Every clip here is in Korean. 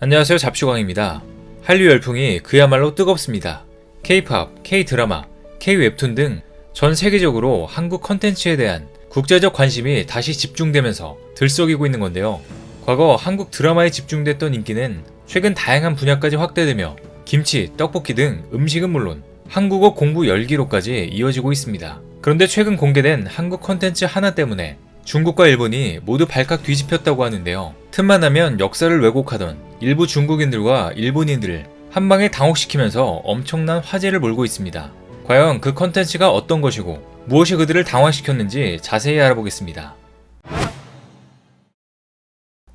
안녕하세요, 잡슈광입니다. 한류 열풍이 그야말로 뜨겁습니다. K-팝, K-드라마, K-웹툰 등 전 세계적으로 한국 컨텐츠에 대한 국제적 관심이 다시 집중되면서 들썩이고 있는 건데요. 과거 한국 드라마에 집중됐던 인기는 최근 다양한 분야까지 확대되며 김치, 떡볶이 등 음식은 물론 한국어 공부 열기로까지 이어지고 있습니다. 그런데 최근 공개된 한국 컨텐츠 하나 때문에 중국과 일본이 모두 발칵 뒤집혔다고 하는데요. 틈만 나면 역사를 왜곡하던 일부 중국인들과 일본인들을 한방에 당혹시키면서 엄청난 화제를 몰고 있습니다. 과연 그 컨텐츠가 어떤 것이고 무엇이 그들을 당황시켰는지 자세히 알아보겠습니다.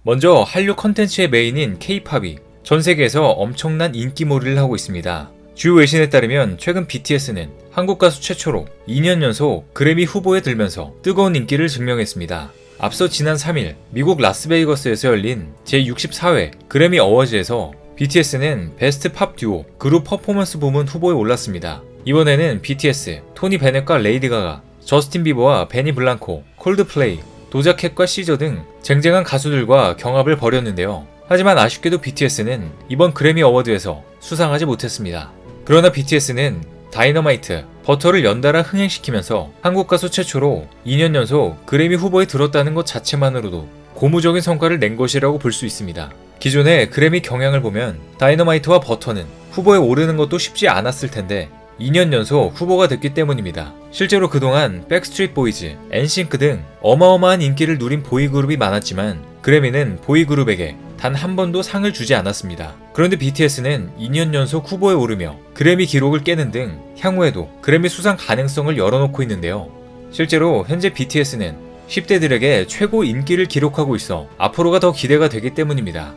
먼저 한류 컨텐츠의 메인인 K-팝이 전 세계에서 엄청난 인기몰이를 하고 있습니다. 주요 외신에 따르면 최근 BTS는 한국 가수 최초로 2년 연속 그래미 후보에 들면서 뜨거운 인기를 증명했습니다. 앞서 지난 3일 미국 라스베이거스에서 열린 제64회 그래미 어워즈에서 BTS는 베스트 팝 듀오 그룹 퍼포먼스 부문 후보에 올랐습니다. 이번에는 BTS, 토니 베넷과 레이디 가가, 저스틴 비버와 베니 블랑코, 콜드플레이, 도자캣과 시저 등 쟁쟁한 가수들과 경합을 벌였는데요. 하지만 아쉽게도 BTS는 이번 그래미 어워드에서 수상하지 못했습니다. 그러나 BTS는 다이너마이트, 버터를 연달아 흥행시키면서 한국 가수 최초로 2년 연속 그래미 후보에 들었다는 것 자체만으로도 고무적인 성과를 낸 것이라고 볼 수 있습니다. 기존의 그래미 경향을 보면 다이너마이트와 버터는 후보에 오르는 것도 쉽지 않았을 텐데 2년 연속 후보가 됐기 때문입니다. 실제로 그동안 백스트리트 보이즈, 엔싱크 등 어마어마한 인기를 누린 보이그룹이 많았지만 그래미는 보이그룹에게 단 한 번도 상을 주지 않았습니다. 그런데 BTS는 2년 연속 후보에 오르며 그래미 기록을 깨는 등 향후에도 그래미 수상 가능성을 열어놓고 있는데요. 실제로 현재 BTS는 10대들에게 최고 인기를 기록하고 있어 앞으로가 더 기대가 되기 때문입니다.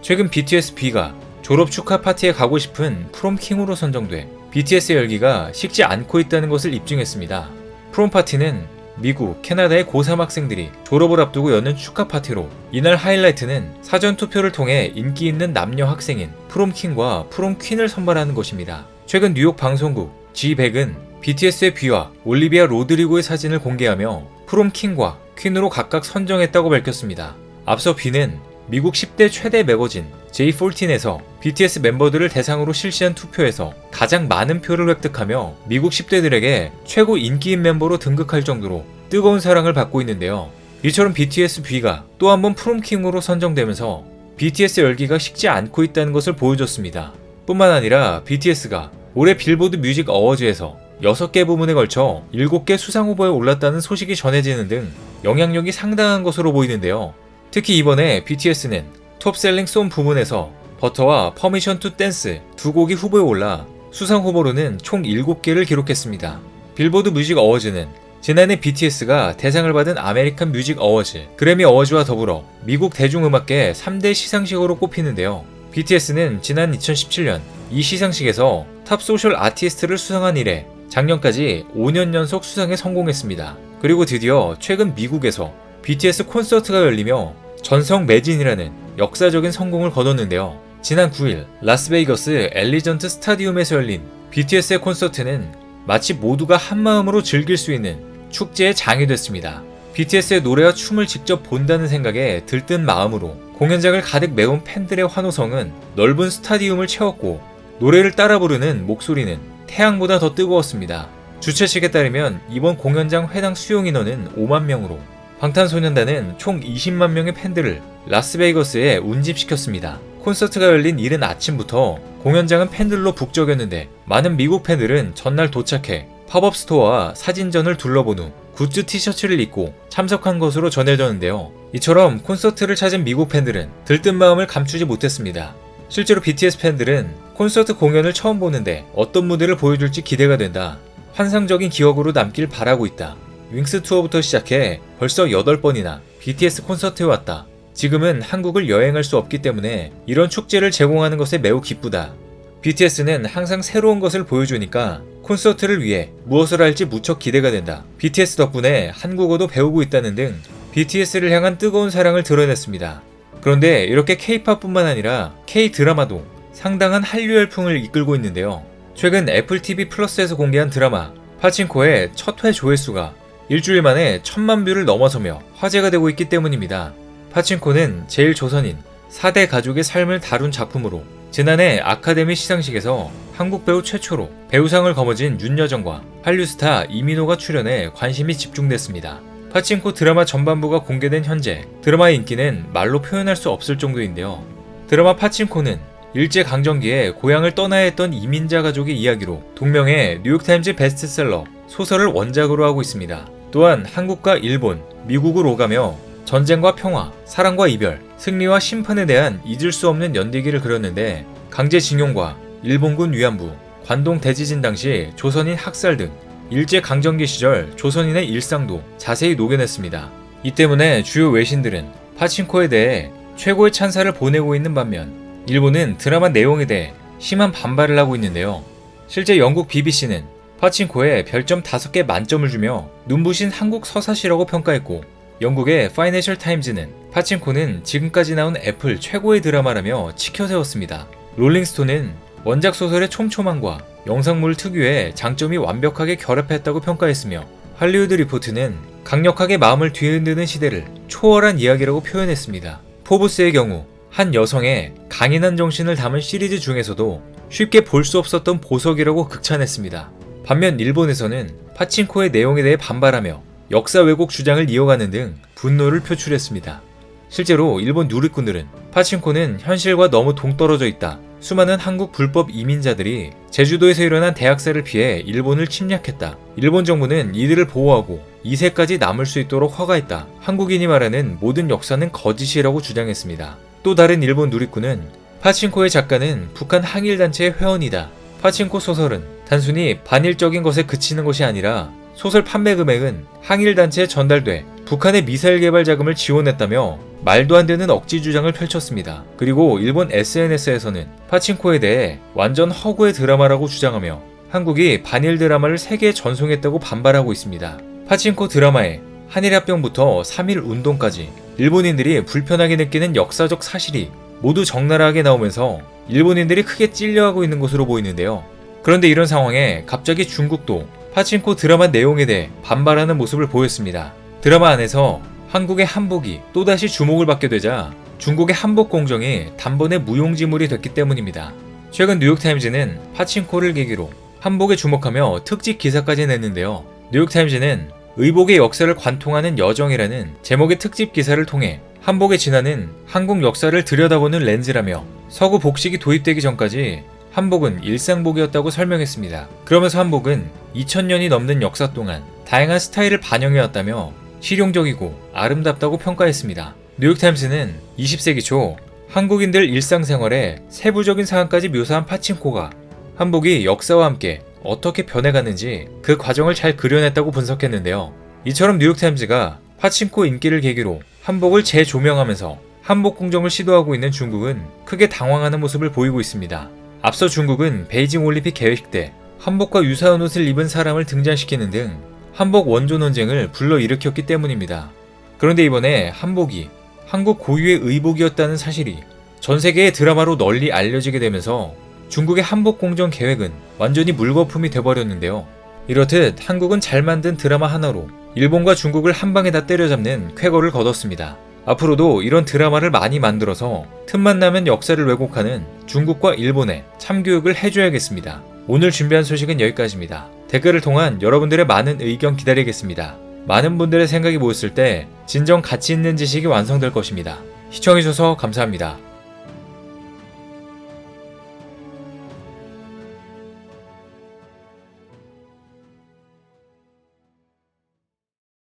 최근 BTS B가 졸업 축하 파티에 가고 싶은 프롬킹으로 선정돼 BTS 열기가 식지 않고 있다는 것을 입증했습니다. 프롬 파티는 미국, 캐나다의 고3 학생들이 졸업을 앞두고 여는 축하 파티로 이날 하이라이트는 사전 투표를 통해 인기 있는 남녀 학생인 프롬킹과 프롬퀸을 선발하는 것입니다. 최근 뉴욕 방송국 G100은 BTS의 B와 올리비아 로드리고의 사진을 공개하며 프롬킹과 퀸으로 각각 선정했다고 밝혔습니다. 앞서 B는 미국 10대 최대 매거진 J14에서 BTS 멤버들을 대상으로 실시한 투표에서 가장 많은 표를 획득하며 미국 10대들에게 최고 인기인 멤버로 등극할 정도로 뜨거운 사랑을 받고 있는데요. 이처럼 BTS B가 또 한 번 프롬킹으로 선정되면서 BTS 열기가 식지 않고 있다는 것을 보여줬습니다. 뿐만 아니라 BTS가 올해 빌보드 뮤직 어워즈에서 6개 부문에 걸쳐 7개 수상 후보에 올랐다는 소식이 전해지는 등 영향력이 상당한 것으로 보이는데요. 특히 이번에 BTS는 톱셀링 송 부문에서 버터와 퍼미션 투 댄스 두 곡이 후보에 올라 수상 후보로는 총 7개를 기록했습니다. 빌보드 뮤직 어워즈는 지난해 BTS가 대상을 받은 아메리칸 뮤직 어워즈, 그래미 어워즈와 더불어 미국 대중음악계 3대 시상식으로 꼽히는데요. BTS는 지난 2017년 이 시상식에서 탑 소셜 아티스트를 수상한 이래 작년까지 5년 연속 수상에 성공했습니다. 그리고 드디어 최근 미국에서 BTS 콘서트가 열리며 전성 매진이라는 역사적인 성공을 거뒀는데요. 지난 9일 라스베이거스 엘리전트 스타디움에서 열린 BTS의 콘서트는 마치 모두가 한마음으로 즐길 수 있는 축제의 장이 됐습니다. BTS의 노래와 춤을 직접 본다는 생각에 들뜬 마음으로 공연장을 가득 메운 팬들의 환호성은 넓은 스타디움을 채웠고 노래를 따라 부르는 목소리는 태양보다 더 뜨거웠습니다. 주최 측에 따르면 이번 공연장 회당 수용 인원은 5만 명으로 방탄소년단은 총 20만 명의 팬들을 라스베이거스에 운집시켰습니다. 콘서트가 열린 이른 아침부터 공연장은 팬들로 북적였는데 많은 미국 팬들은 전날 도착해 팝업 스토어와 사진전을 둘러본 후 굿즈 티셔츠를 입고 참석한 것으로 전해졌는데요. 이처럼 콘서트를 찾은 미국 팬들은 들뜬 마음을 감추지 못했습니다. 실제로 BTS 팬들은 콘서트 공연을 처음 보는데 어떤 무대를 보여줄지 기대가 된다. 환상적인 기억으로 남길 바라고 있다. 윙스 투어부터 시작해 벌써 8번이나 BTS 콘서트에 왔다. 지금은 한국을 여행할 수 없기 때문에 이런 축제를 제공하는 것에 매우 기쁘다. BTS는 항상 새로운 것을 보여주니까 콘서트를 위해 무엇을 할지 무척 기대가 된다. BTS 덕분에 한국어도 배우고 있다는 등 BTS를 향한 뜨거운 사랑을 드러냈습니다. 그런데 이렇게 K-팝뿐만 아니라 K-드라마도 상당한 한류 열풍을 이끌고 있는데요. 최근 애플 TV 플러스에서 공개한 드라마 파친코의 첫 회 조회수가 일주일 만에 1000만 뷰를 넘어서며 화제가 되고 있기 때문입니다. 파친코는 제일 조선인 4대 가족의 삶을 다룬 작품으로 지난해 아카데미 시상식에서 한국 배우 최초로 배우상을 거머쥔 윤여정과 한류 스타 이민호가 출연해 관심이 집중됐습니다. 파친코 드라마 전반부가 공개된 현재 드라마의 인기는 말로 표현할 수 없을 정도인데요. 드라마 파친코는 일제강점기에 고향을 떠나야 했던 이민자 가족의 이야기로 동명의 뉴욕타임즈 베스트셀러 소설을 원작으로 하고 있습니다. 또한 한국과 일본, 미국을 오가며 전쟁과 평화, 사랑과 이별, 승리와 심판에 대한 잊을 수 없는 연대기를 그렸는데 강제징용과 일본군 위안부, 관동 대지진 당시 조선인 학살 등 일제강점기 시절 조선인의 일상도 자세히 녹여냈습니다. 이 때문에 주요 외신들은 파친코에 대해 최고의 찬사를 보내고 있는 반면 일본은 드라마 내용에 대해 심한 반발을 하고 있는데요. 실제 영국 BBC는 파친코에 별점 5개 만점을 주며 눈부신 한국 서사시라고 평가했고 영국의 파이낸셜 타임즈는 파친코는 지금까지 나온 애플 최고의 드라마라며 치켜세웠습니다. 롤링스톤은 원작 소설의 촘촘함과 영상물 특유의 장점이 완벽하게 결합했다고 평가했으며 할리우드 리포트는 강력하게 마음을 뒤흔드는 시대를 초월한 이야기라고 표현했습니다. 포브스의 경우 한 여성의 강인한 정신을 담은 시리즈 중에서도 쉽게 볼 수 없었던 보석이라고 극찬했습니다. 반면 일본에서는 파친코의 내용에 대해 반발하며 역사 왜곡 주장을 이어가는 등 분노를 표출했습니다. 실제로 일본 누리꾼들은 파친코는 현실과 너무 동떨어져 있다. 수많은 한국 불법 이민자들이 제주도에서 일어난 대학살을 피해 일본을 침략했다. 일본 정부는 이들을 보호하고 2세까지 남을 수 있도록 허가했다. 한국인이 말하는 모든 역사는 거짓이라고 주장했습니다. 또 다른 일본 누리꾼은 파친코의 작가는 북한 항일단체의 회원이다. 파친코 소설은 단순히 반일적인 것에 그치는 것이 아니라 소설 판매 금액은 항일단체에 전달돼 북한의 미사일 개발 자금을 지원했다며 말도 안 되는 억지 주장을 펼쳤습니다. 그리고 일본 SNS에서는 파친코에 대해 완전 허구의 드라마라고 주장하며 한국이 반일 드라마를 세계에 전송했다고 반발하고 있습니다. 파친코 드라마에 한일합병부터 3.1 운동까지 일본인들이 불편하게 느끼는 역사적 사실이 모두 적나라하게 나오면서 일본인들이 크게 찔려하고 있는 것으로 보이는데요. 그런데 이런 상황에 갑자기 중국도 파친코 드라마 내용에 대해 반발하는 모습을 보였습니다. 드라마 안에서 한국의 한복이 또다시 주목을 받게 되자 중국의 한복 공정이 단번에 무용지물이 됐기 때문입니다. 최근 뉴욕타임즈는 파친코를 계기로 한복에 주목하며 특집 기사까지 냈는데요. 뉴욕타임즈는 의복의 역사를 관통하는 여정이라는 제목의 특집 기사를 통해 한복의 진화는 한국 역사를 들여다보는 렌즈라며 서구 복식이 도입되기 전까지 한복은 일상복이었다고 설명했습니다. 그러면서 한복은 2000년이 넘는 역사 동안 다양한 스타일을 반영해왔다며 실용적이고 아름답다고 평가했습니다. 뉴욕타임스는 20세기 초 한국인들 일상생활의 세부적인 상황까지 묘사한 파친코가 한복이 역사와 함께 어떻게 변해갔는지 그 과정을 잘 그려냈다고 분석했는데요. 이처럼 뉴욕타임즈가 파친코 인기를 계기로 한복을 재조명하면서 한복 공정을 시도하고 있는 중국은 크게 당황하는 모습을 보이고 있습니다. 앞서 중국은 베이징 올림픽 개회식 때 한복과 유사한 옷을 입은 사람을 등장시키는 등 한복 원조 논쟁을 불러일으켰기 때문입니다. 그런데 이번에 한복이 한국 고유의 의복이었다는 사실이 전 세계의 드라마로 널리 알려지게 되면서 중국의 한복 공정 계획은 완전히 물거품이 돼버렸는데요. 이렇듯 한국은 잘 만든 드라마 하나로 일본과 중국을 한 방에 다 때려잡는 쾌거를 거뒀습니다. 앞으로도 이런 드라마를 많이 만들어서 틈만 나면 역사를 왜곡하는 중국과 일본에 참교육을 해줘야겠습니다. 오늘 준비한 소식은 여기까지입니다. 댓글을 통한 여러분들의 많은 의견 기다리겠습니다. 많은 분들의 생각이 모였을 때 진정 가치 있는 지식이 완성될 것입니다. 시청해주셔서 감사합니다.